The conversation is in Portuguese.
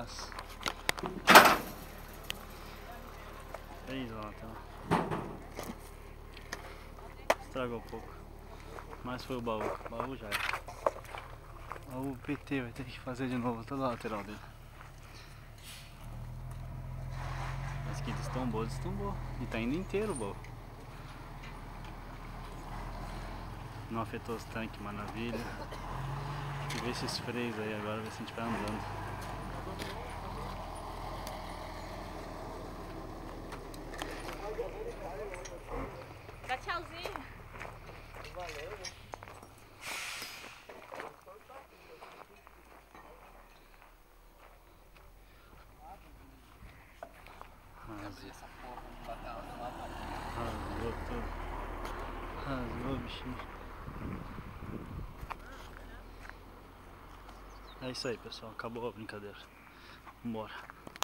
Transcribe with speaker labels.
Speaker 1: mas 3 ontem, ó. Estragou um pouco. Mas foi o baú. O baú já era. O PT vai ter que fazer de novo toda a lateral dele. Mas que destombou, destombou. E tá indo inteiro o baú. Não afetou os tanques, maravilha. Tem que ver esses freios aí agora, ver se a gente vai andando.
Speaker 2: Dá tchauzinho.
Speaker 3: Valeu, né?
Speaker 1: Rasgou tudo. Rasgou o bichinho. É isso aí, pessoal. Acabou a brincadeira. Vambora.